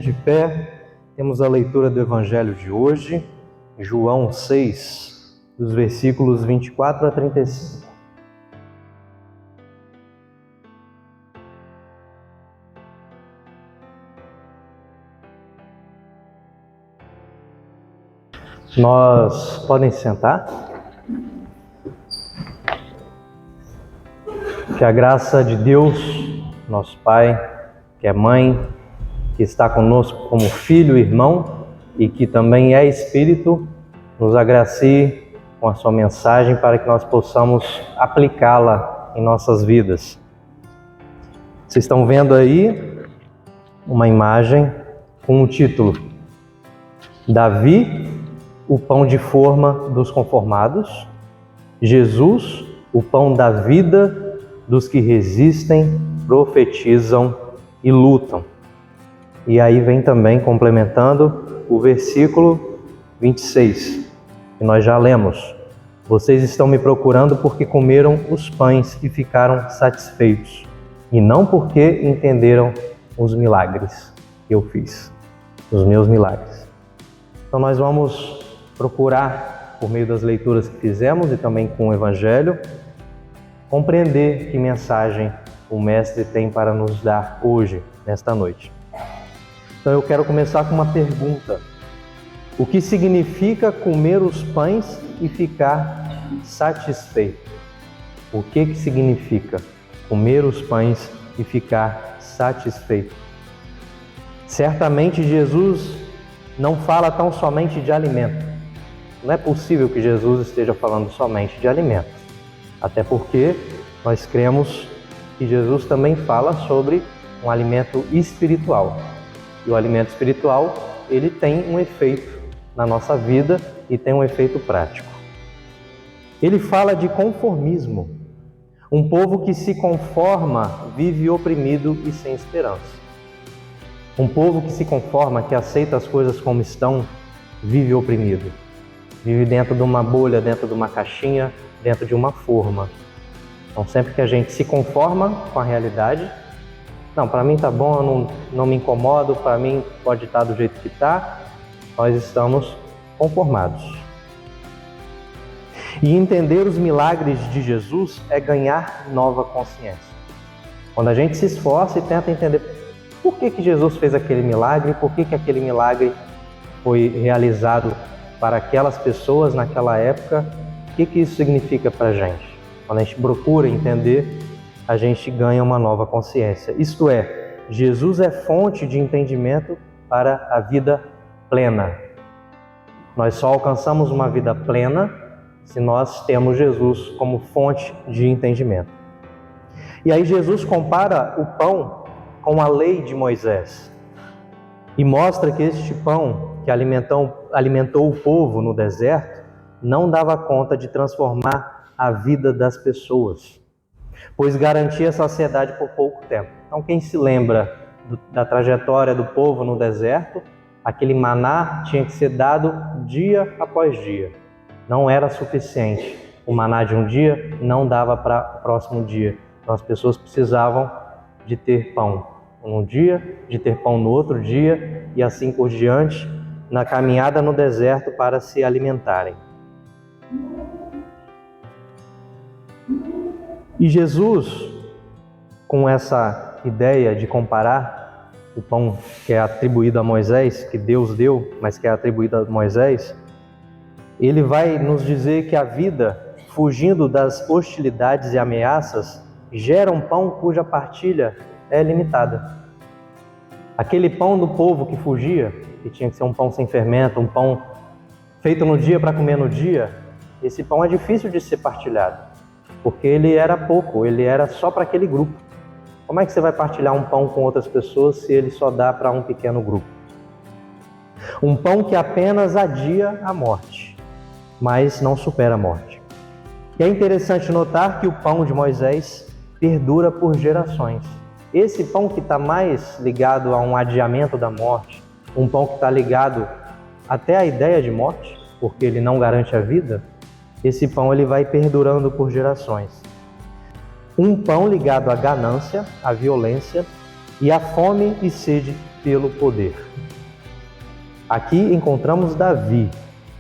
De pé, temos a leitura do Evangelho de hoje, João 6, dos versículos 24 a 35. Nós podem sentar? Que a graça de Deus, nosso Pai, que é Mãe, que está conosco como filho e irmão e que também é Espírito, nos agracie com a sua mensagem para que nós possamos aplicá-la em nossas vidas. Vocês estão vendo aí uma imagem com o título Davi, o pão de forma dos conformados, Jesus, o pão da vida dos que resistem, profetizam e lutam. E aí vem também complementando o versículo 26, que nós já lemos. Vocês estão me procurando porque comeram os pães e ficaram satisfeitos, e não porque entenderam os milagres que eu fiz, os meus milagres. Então nós vamos procurar, por meio das leituras que fizemos e também com o Evangelho, compreender que mensagem o Mestre tem para nos dar hoje, nesta noite. Então eu quero começar com uma pergunta. O que significa comer os pães e ficar satisfeito? O que significa comer os pães e ficar satisfeito? Certamente Jesus não fala tão somente de alimento. Não é possível que Jesus esteja falando somente de alimento. Até porque nós cremos que Jesus também fala sobre um alimento espiritual. E o alimento espiritual, ele tem um efeito na nossa vida e tem um efeito prático. Ele fala de conformismo. Um povo que se conforma vive oprimido e sem esperança. Um povo que se conforma, que aceita as coisas como estão, vive oprimido. Vive dentro de uma bolha, dentro de uma caixinha, dentro de uma forma. Então sempre que a gente se conforma com a realidade, não, para mim tá bom, eu não me incomodo, para mim pode estar do jeito que está, nós estamos conformados. E entender os milagres de Jesus é ganhar nova consciência. Quando a gente se esforça e tenta entender por que Jesus fez aquele milagre, por que aquele milagre foi realizado para aquelas pessoas naquela época, o que isso significa para a gente? Quando a gente procura entender, a gente ganha uma nova consciência. Isto é, Jesus é fonte de entendimento para a vida plena. Nós só alcançamos uma vida plena se nós temos Jesus como fonte de entendimento. E aí Jesus compara o pão com a lei de Moisés e mostra que este pão que alimentou o povo no deserto não dava conta de transformar a vida das pessoas, pois garantia saciedade por pouco tempo. Então quem se lembra da trajetória do povo no deserto, aquele maná tinha que ser dado dia após dia. Não era suficiente. O maná de um dia não dava para o próximo dia. Então as pessoas precisavam de ter pão num dia, de ter pão no outro dia e assim por diante, na caminhada no deserto para se alimentarem. E Jesus, com essa ideia de comparar o pão que é atribuído a Moisés, que Deus deu, mas que é atribuído a Moisés, ele vai nos dizer que a vida, fugindo das hostilidades e ameaças, gera um pão cuja partilha é limitada. Aquele pão do povo que fugia, que tinha que ser um pão sem fermento, um pão feito no dia para comer no dia, esse pão é difícil de ser partilhado, porque ele era pouco, ele era só para aquele grupo. Como é que você vai partilhar um pão com outras pessoas se ele só dá para um pequeno grupo? Um pão que apenas adia a morte, mas não supera a morte. E é interessante notar que o pão de Moisés perdura por gerações. Esse pão que está mais ligado a um adiamento da morte, um pão que está ligado até à ideia de morte, porque ele não garante a vida, esse pão ele vai perdurando por gerações. Um pão ligado à ganância, à violência, e a fome e sede pelo poder. Aqui encontramos Davi,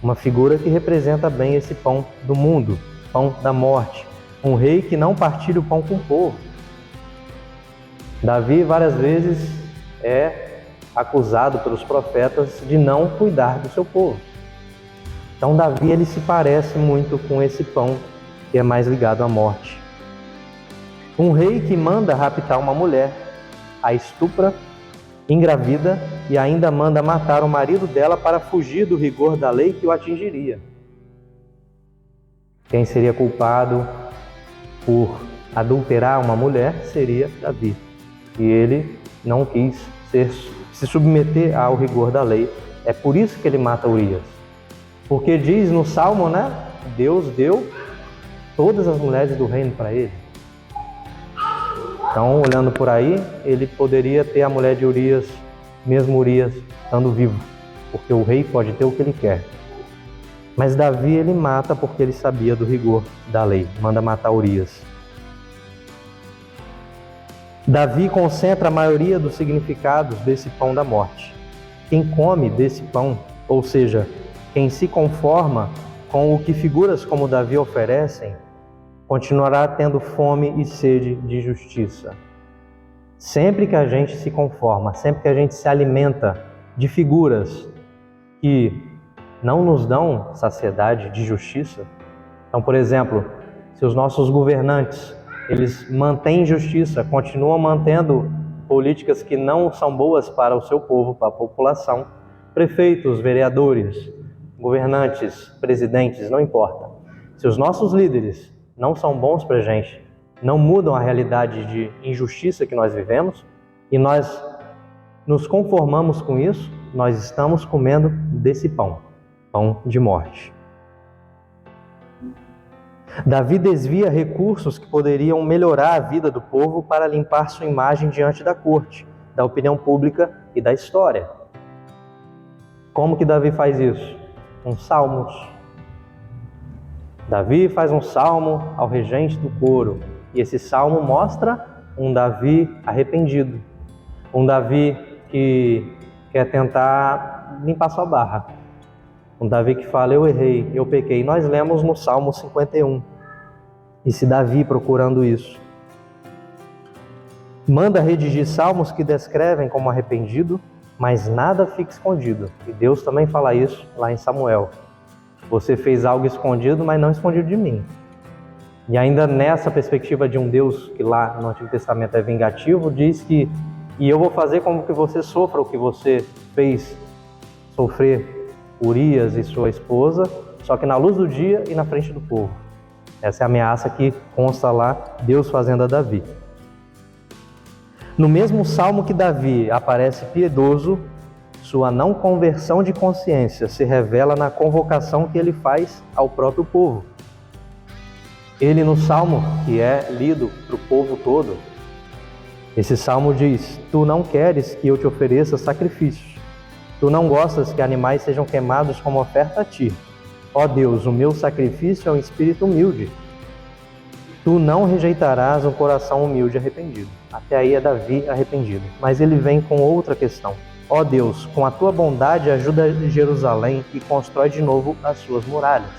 uma figura que representa bem esse pão do mundo, pão da morte, um rei que não partilha o pão com o povo. Davi várias vezes é acusado pelos profetas de não cuidar do seu povo. Então Davi ele se parece muito com esse pão que é mais ligado à morte. Um rei que manda raptar uma mulher, a estupra, engravida e ainda manda matar o marido dela para fugir do rigor da lei que o atingiria. Quem seria culpado por adulterar uma mulher seria Davi. E ele não quis se submeter ao rigor da lei. É por isso que ele mata Urias. Porque diz no Salmo, Deus deu todas as mulheres do reino para ele. Então, olhando por aí, ele poderia ter a mulher de Urias, mesmo Urias estando vivo. Porque o rei pode ter o que ele quer. Mas Davi ele mata porque ele sabia do rigor da lei. Manda matar Urias. Davi concentra a maioria dos significados desse pão da morte. Quem come desse pão, ou seja, quem se conforma com o que figuras como Davi oferecem, continuará tendo fome e sede de justiça. Sempre que a gente se conforma, sempre que a gente se alimenta de figuras que não nos dão saciedade de justiça. Então, por exemplo, se os nossos governantes eles mantêm injustiça, continuam mantendo políticas que não são boas para o seu povo, para a população, prefeitos, vereadores, governantes, presidentes, não importa. Se os nossos líderes não são bons para a gente, não mudam a realidade de injustiça que nós vivemos, e nós nos conformamos com isso, nós estamos comendo desse pão, pão de morte. Davi desvia recursos que poderiam melhorar a vida do povo para limpar sua imagem diante da corte, da opinião pública e da história. Como que Davi faz isso? Com salmos. Davi faz um salmo ao regente do coro, e esse salmo mostra um Davi arrependido, um Davi que quer tentar limpar sua barra. Um Davi que fala, eu errei, eu pequei. Nós lemos no Salmo 51. Esse Davi procurando isso. Manda redigir salmos que descrevem como arrependido, mas nada fica escondido. E Deus também fala isso lá em Samuel. Você fez algo escondido, mas não escondido de mim. E ainda nessa perspectiva de um Deus que lá no Antigo Testamento é vingativo, diz que e eu vou fazer como que você sofra o que você fez sofrer Urias e sua esposa, só que na luz do dia e na frente do povo. Essa é a ameaça que consta lá, Deus fazendo a Davi. No mesmo salmo que Davi aparece piedoso, sua não conversão de consciência se revela na convocação que ele faz ao próprio povo. Ele no salmo, que é lido para o povo todo, esse salmo diz, tu não queres que eu te ofereça sacrifícios. Tu não gostas que animais sejam queimados como oferta a ti. Ó Deus, o meu sacrifício é um espírito humilde. Tu não rejeitarás um coração humilde e arrependido. Até aí é Davi arrependido. Mas ele vem com outra questão. Ó Deus, com a tua bondade ajuda Jerusalém e constrói de novo as suas muralhas.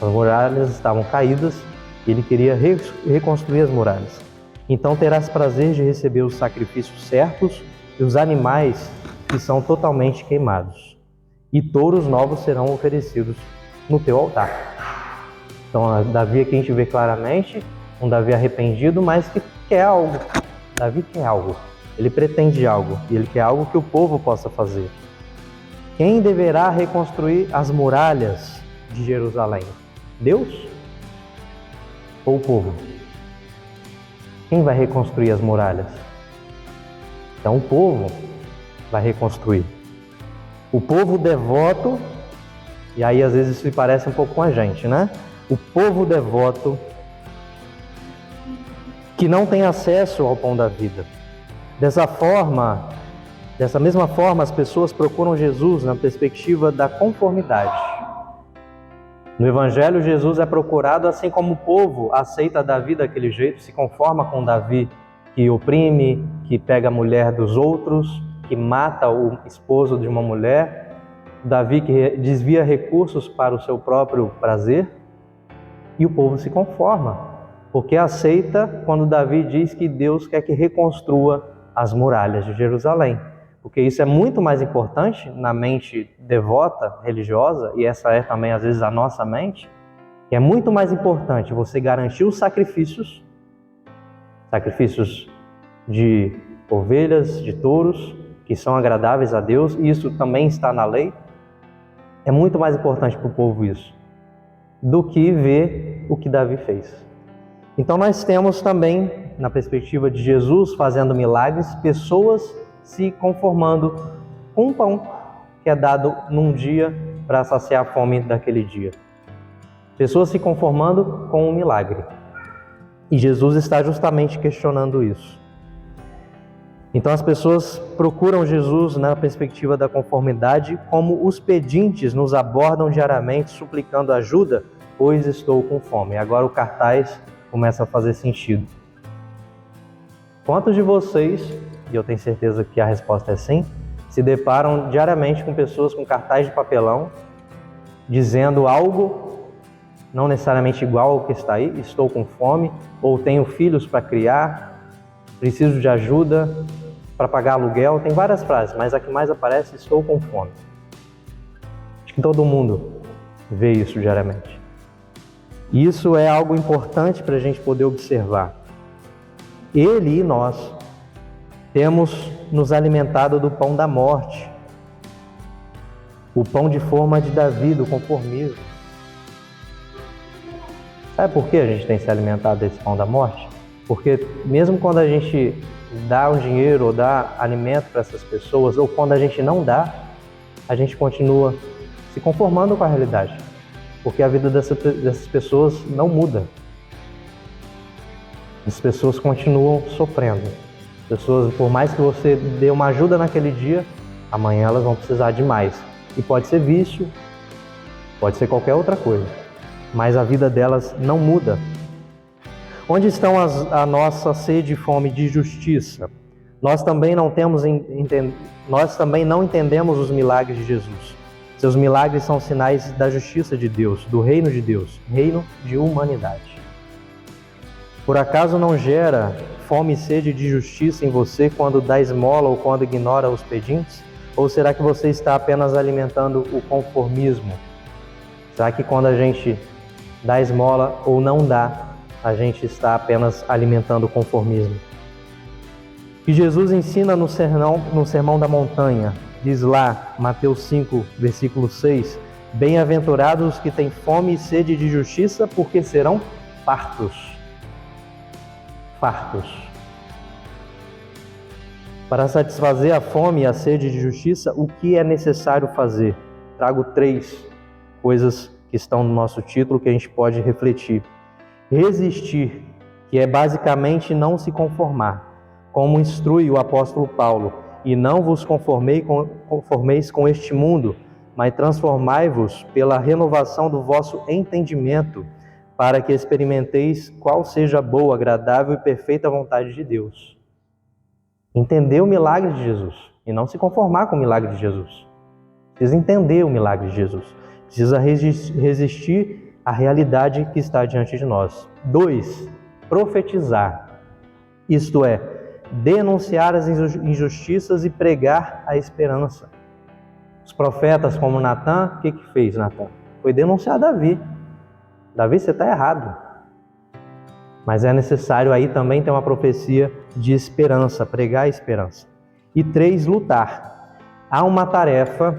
As muralhas estavam caídas e ele queria reconstruir as muralhas. Então terás prazer de receber os sacrifícios certos e os animais que são totalmente queimados, e touros novos serão oferecidos no teu altar. Então, Davi aqui a gente vê claramente um Davi arrependido, mas que quer algo. Davi quer algo, ele pretende algo, e ele quer algo que o povo possa fazer. Quem deverá reconstruir as muralhas de Jerusalém? Deus ou o povo? Quem vai reconstruir as muralhas? Então, o povo vai reconstruir. O povo devoto, e aí às vezes isso parece um pouco com a gente, O povo devoto que não tem acesso ao pão da vida. Dessa mesma forma, as pessoas procuram Jesus na perspectiva da conformidade. No Evangelho, Jesus é procurado assim como o povo aceita Davi daquele jeito, se conforma com Davi que oprime, que pega a mulher dos outros, que mata o esposo de uma mulher, Davi que desvia recursos para o seu próprio prazer, e o povo se conforma, porque aceita quando Davi diz que Deus quer que reconstrua as muralhas de Jerusalém. Porque isso é muito mais importante na mente devota, religiosa, e essa é também às vezes a nossa mente, que é muito mais importante você garantir os sacrifícios de ovelhas, de touros, que são agradáveis a Deus, e isso também está na lei. É muito mais importante para o povo isso, do que ver o que Davi fez. Então nós temos também, na perspectiva de Jesus fazendo milagres, pessoas se conformando com um pão que é dado num dia para saciar a fome daquele dia. Pessoas se conformando com um milagre. E Jesus está justamente questionando isso. Então as pessoas procuram Jesus na perspectiva da conformidade, como os pedintes nos abordam diariamente suplicando ajuda, pois estou com fome. Agora o cartaz começa a fazer sentido. Quantos de vocês, e eu tenho certeza que a resposta é sim, se deparam diariamente com pessoas com cartaz de papelão, dizendo algo não necessariamente igual ao que está aí, estou com fome, ou tenho filhos para criar, preciso de ajuda para pagar aluguel, tem várias frases, mas a que mais aparece, estou com fome. Acho que todo mundo vê isso diariamente. E isso é algo importante para a gente poder observar. Ele e nós temos nos alimentado do pão da morte, o pão de forma de Davi, do conformismo. Sabe por que a gente tem se alimentado desse pão da morte? Porque mesmo quando a gente dá um dinheiro ou dá alimento para essas pessoas, ou quando a gente não dá, a gente continua se conformando com a realidade. Porque a vida dessas pessoas não muda. As pessoas continuam sofrendo. As pessoas, por mais que você dê uma ajuda naquele dia, amanhã elas vão precisar de mais. E pode ser vício, pode ser qualquer outra coisa. Mas a vida delas não muda. Onde estão a nossa sede e fome de justiça? Nós também não entendemos os milagres de Jesus. Seus milagres são sinais da justiça de Deus, do reino de Deus, reino de humanidade. Por acaso não gera fome e sede de justiça em você quando dá esmola ou quando ignora os pedintes? Ou será que você está apenas alimentando o conformismo? Será que quando a gente dá esmola ou não dá, a gente está apenas alimentando o conformismo? Que Jesus ensina no Sermão da Montanha, diz lá, Mateus 5, versículo 6, bem-aventurados os que têm fome e sede de justiça, porque serão fartos. Fartos. Para satisfazer a fome e a sede de justiça, o que é necessário fazer? Trago 3 coisas que estão no nosso título que a gente pode refletir. Resistir, que é basicamente não se conformar, como instrui o apóstolo Paulo, e não vos conformeis com este mundo, mas transformai-vos pela renovação do vosso entendimento, para que experimenteis qual seja a boa, agradável e perfeita vontade de Deus. Entender o milagre de Jesus e não se conformar com o milagre de Jesus. Precisa entender o milagre de Jesus. Precisa resistir à realidade que está diante de nós. 2. Profetizar. Isto é, denunciar as injustiças e pregar a esperança. Os profetas como Natã, o que fez Natã? Foi denunciar Davi. Davi, você está errado. Mas é necessário aí também ter uma profecia de esperança, pregar a esperança. E 3, lutar. Há uma tarefa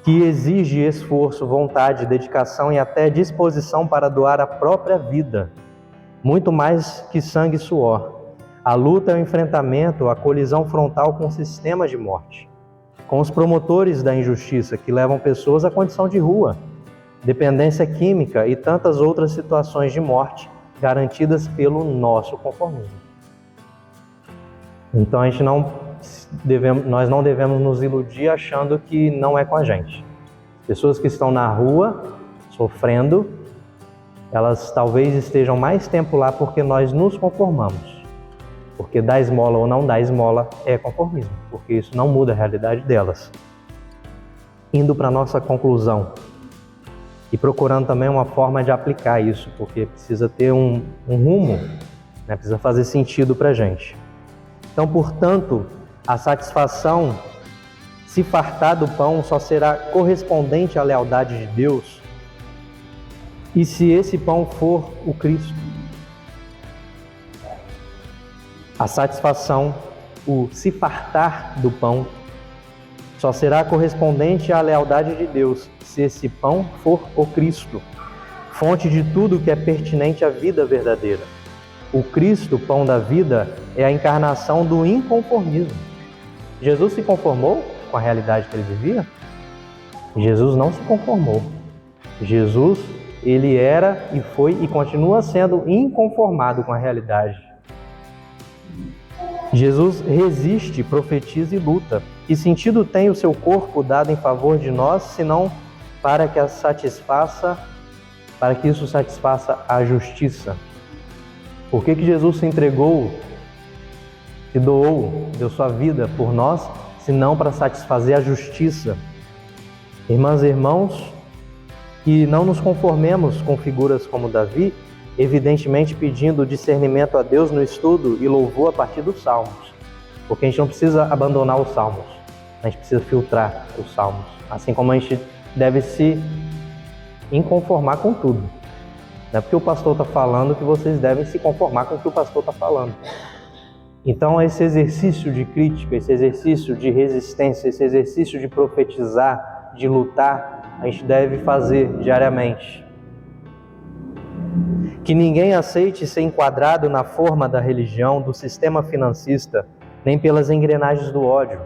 que exige esforço, vontade, dedicação e até disposição para doar a própria vida, muito mais que sangue e suor. A luta é o enfrentamento, a colisão frontal com o sistema de morte, com os promotores da injustiça que levam pessoas à condição de rua, dependência química e tantas outras situações de morte garantidas pelo nosso conformismo. Então nós não devemos nos iludir achando que não é com a gente. Pessoas que estão na rua sofrendo, elas talvez estejam mais tempo lá porque nós nos conformamos. Porque dar esmola ou não dar esmola é conformismo, porque isso não muda a realidade delas. Indo para a nossa conclusão e procurando também uma forma de aplicar isso, porque precisa ter um rumo, né? Precisa fazer sentido para a gente. Então, portanto, a satisfação, se fartar do pão, só será correspondente à lealdade de Deus e se esse pão for o Cristo. A satisfação, o se fartar do pão, só será correspondente à lealdade de Deus se esse pão for o Cristo, fonte de tudo que é pertinente à vida verdadeira. O Cristo, pão da vida, é a encarnação do inconformismo. Jesus se conformou com a realidade que ele vivia? Jesus não se conformou. Jesus, ele era e foi e continua sendo inconformado com a realidade. Jesus resiste, profetiza e luta. Que sentido tem o seu corpo dado em favor de nós, senão para que isso satisfaça a justiça? Por que Jesus se entregou, se doou, deu sua vida por nós, senão para satisfazer a justiça? Irmãs e irmãos, que não nos conformemos com figuras como Davi, evidentemente pedindo discernimento a Deus no estudo e louvor a partir dos Salmos. Porque a gente não precisa abandonar os Salmos, a gente precisa filtrar os Salmos. Assim como a gente deve se inconformar com tudo. Não é porque o pastor está falando que vocês devem se conformar com o que o pastor está falando. Então, esse exercício de crítica, esse exercício de resistência, esse exercício de profetizar, de lutar, a gente deve fazer diariamente. Que ninguém aceite ser enquadrado na forma da religião, do sistema financista, nem pelas engrenagens do ódio.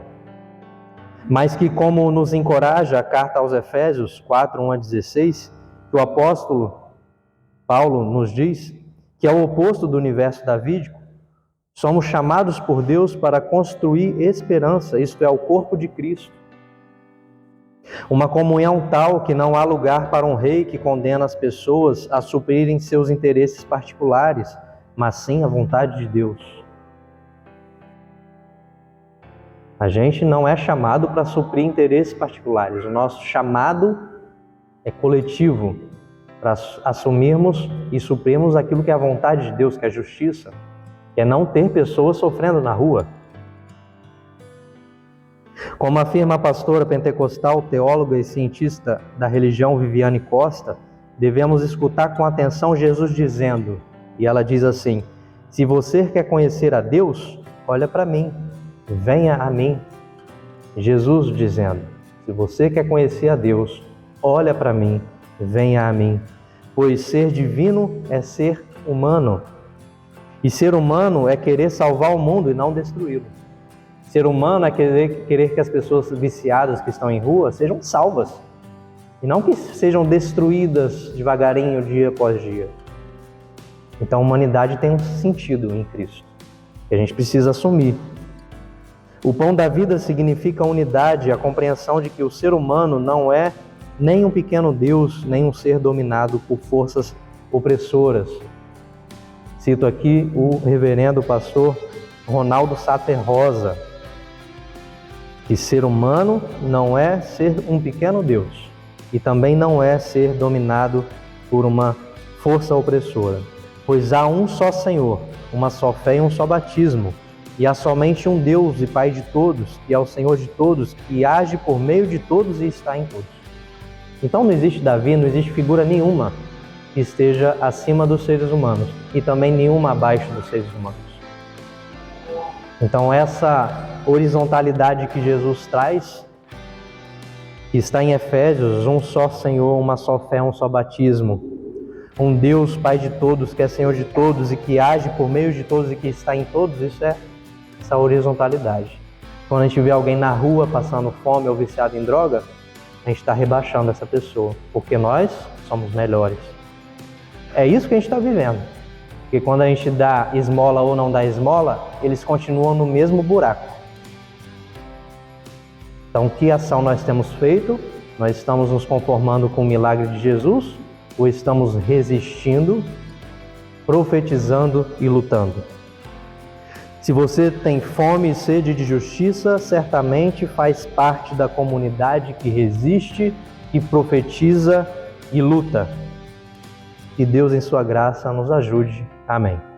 Mas que, como nos encoraja a carta aos Efésios 4, 1-16, que o apóstolo Paulo nos diz, que é o oposto do universo davídico, somos chamados por Deus para construir esperança, isto é, o corpo de Cristo. Uma comunhão tal que não há lugar para um rei que condena as pessoas a suprirem seus interesses particulares, mas sim a vontade de Deus. A gente não é chamado para suprir interesses particulares, o nosso chamado é coletivo, para assumirmos e suprirmos aquilo que é a vontade de Deus, que é a justiça, que é não ter pessoas sofrendo na rua. Como afirma a pastora pentecostal, teóloga e cientista da religião Viviane Costa, devemos escutar com atenção Jesus dizendo, e ela diz assim: se você quer conhecer a Deus, olha para mim, venha a mim. Jesus dizendo, se você quer conhecer a Deus, olha para mim, venha a mim. Pois ser divino é ser humano. E ser humano é querer salvar o mundo e não destruí-lo. Ser humano é querer que as pessoas viciadas que estão em rua sejam salvas. E não que sejam destruídas devagarinho, dia após dia. Então a humanidade tem um sentido em Cristo, que a gente precisa assumir. O pão da vida significa a unidade, a compreensão de que o ser humano não é nem um pequeno Deus, nem um ser dominado por forças opressoras. Cito aqui o reverendo pastor Ronaldo Sater Rosa, que ser humano não é ser um pequeno Deus e também não é ser dominado por uma força opressora, pois há um só Senhor, uma só fé e um só batismo, e há somente um Deus e Pai de todos, e é o Senhor de todos, que age por meio de todos e está em todos. Então não existe Davi, não existe figura nenhuma que esteja acima dos seres humanos e também nenhuma abaixo dos seres humanos. Então essa horizontalidade que Jesus traz, que está em Efésios, um só Senhor, uma só fé, um só batismo, um Deus Pai de todos, que é Senhor de todos e que age por meio de todos e que está em todos, isso é essa horizontalidade. Quando a gente vê alguém na rua passando fome ou viciado em droga, a gente está rebaixando essa pessoa, porque nós somos melhores. É isso que a gente está vivendo. Porque quando a gente dá esmola ou não dá esmola, eles continuam no mesmo buraco. Então, que ação nós temos feito? Nós estamos nos conformando com o milagre de Jesus ou estamos resistindo, profetizando e lutando? Se você tem fome e sede de justiça, certamente faz parte da comunidade que resiste, que profetiza e luta. Que Deus, em sua graça, nos ajude. Amém.